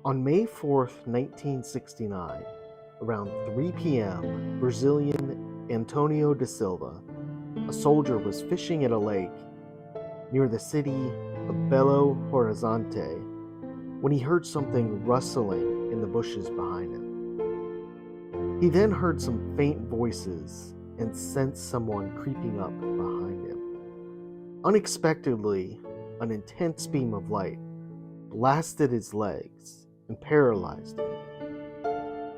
On May 4th, 1969, around 3 p.m., Brazilian Antonio DaSilva, a soldier, was fishing at a lake near the city of Belo Horizonte when he heard something rustling in the bushes behind him. He then heard some faint voices and sensed someone creeping up behind him. Unexpectedly, an intense beam of light blasted his legs and paralyzed him.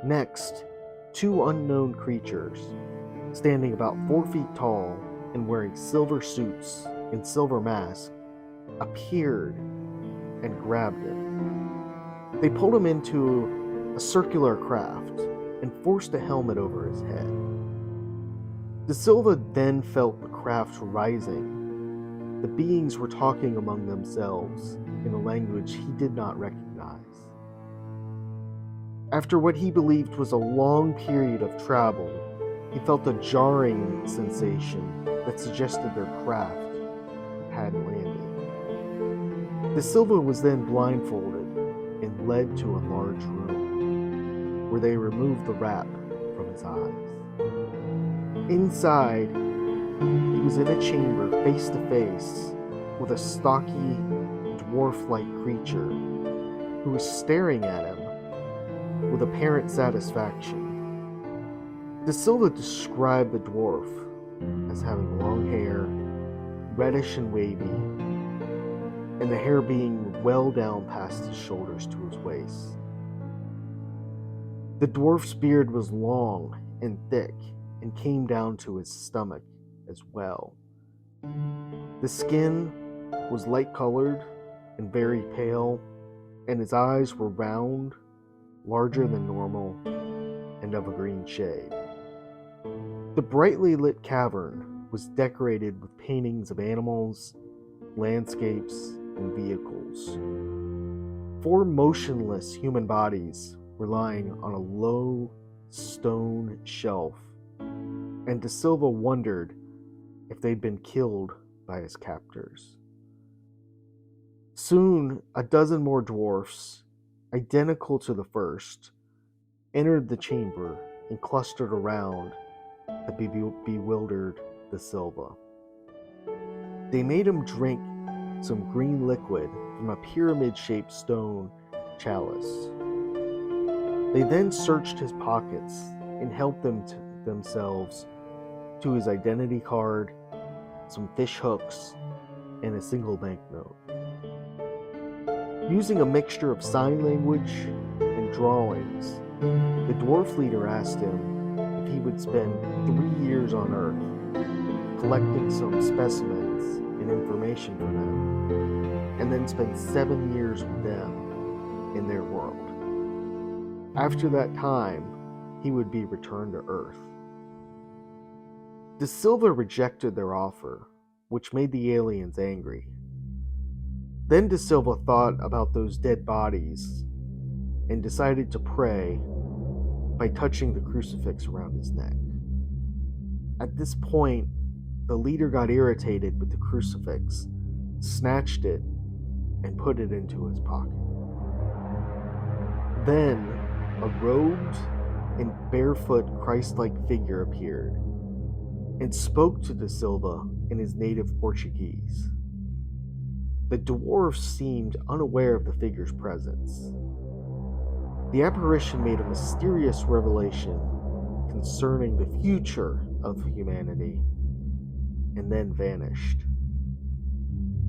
Next, two unknown creatures, standing about 4 feet tall and wearing silver suits and silver masks, appeared and grabbed him. They pulled him into a circular craft and forced a helmet over his head. DaSilva then felt the craft rising. The beings were talking among themselves in a language he did not recognize. After what he believed was a long period of travel, he felt a jarring sensation that suggested their craft had landed. DaSilva was then blindfolded and led to a large room, where they removed the wrap from his eyes. Inside, he was in a chamber face to face with a stocky, dwarf-like creature who was staring at him with apparent satisfaction. DaSilva described the dwarf as having long hair, reddish and wavy, and the hair being well down past his shoulders to his waist. The dwarf's beard was long and thick and came down to his stomach as well. The skin was light-colored and very pale, and his eyes were round, larger than normal, and of a green shade. The brightly lit cavern was decorated with paintings of animals, landscapes, and vehicles. 4 motionless human bodies were lying on a low stone shelf, and DaSilva wondered if they'd been killed by his captors. Soon, a dozen more dwarfs, identical to the first, entered the chamber and clustered around the bewildered DaSilva. They made him drink some green liquid from a pyramid-shaped stone chalice. They then searched his pockets and helped themselves to his identity card, some fish hooks, and a single banknote. Using a mixture of sign language and drawings, the dwarf leader asked him if he would spend 3 years on Earth collecting some specimens and information for them, and then spend 7 years with them in their world. After that time, he would be returned to Earth. DaSilva rejected their offer, which made the aliens angry. Then DaSilva thought about those dead bodies and decided to pray by touching the crucifix around his neck. At this point, the leader got irritated with the crucifix, snatched it, and put it into his pocket. Then, a robed and barefoot Christ-like figure appeared and spoke to DaSilva in his native Portuguese. The dwarves seemed unaware of the figure's presence. The apparition made a mysterious revelation concerning the future of humanity and then vanished.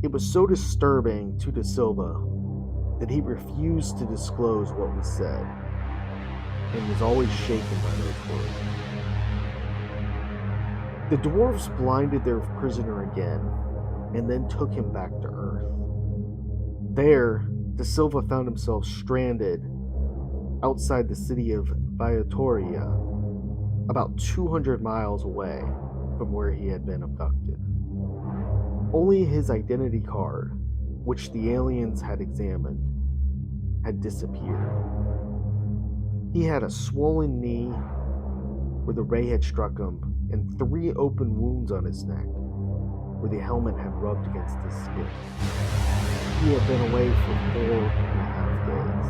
It was so disturbing to DaSilva that he refused to disclose what was said and was always shaken by those words. The dwarves blinded their prisoner again and then took him back to Earth. There, DaSilva found himself stranded outside the city of Vitória, about 200 miles away from where he had been abducted. Only his identity card, which the aliens had examined, had disappeared. He had a swollen knee where the ray had struck him, and 3 open wounds on his neck where the helmet had rubbed against his skin. He had been away for 4.5 days.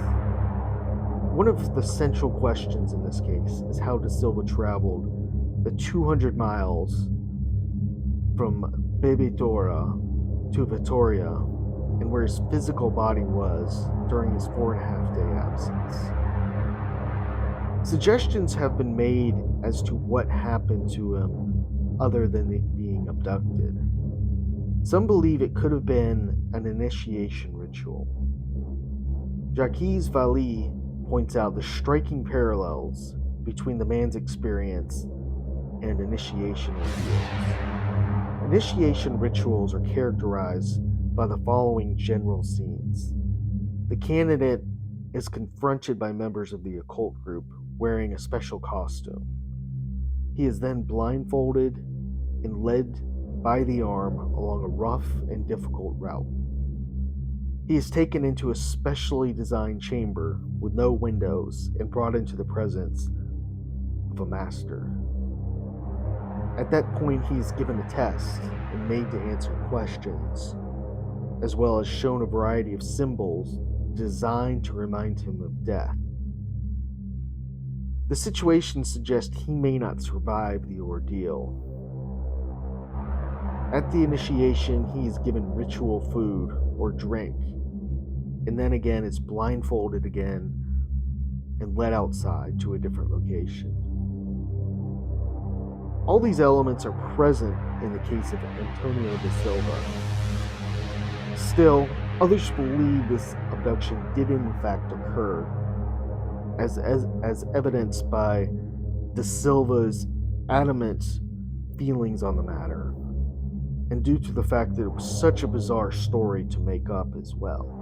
One of the central questions in this case is how DaSilva traveled the 200 miles from Bebedoura to Vitoria and where his physical body was during his 4.5-day absence. Suggestions have been made as to what happened to him other than being abducted. Some believe it could have been an initiation ritual. Jacques Vallee points out the striking parallels between the man's experience and initiation rituals. Initiation rituals are characterized by the following general scenes. The candidate is confronted by members of the occult group wearing a special costume. He is then blindfolded and led by the arm along a rough and difficult route. He is taken into a specially designed chamber with no windows and brought into the presence of a master. At that point, he is given a test and made to answer questions, as well as shown a variety of symbols designed to remind him of death. The situation suggests he may not survive the ordeal. At the initiation, he is given ritual food or drink, and then again is blindfolded again and led outside to a different location. All these elements are present in the case of Antonio DaSilva. Still, others believe this abduction did in fact occur, as evidenced by DaSilva's adamant feelings on the matter, and due to the fact that it was such a bizarre story to make up as well.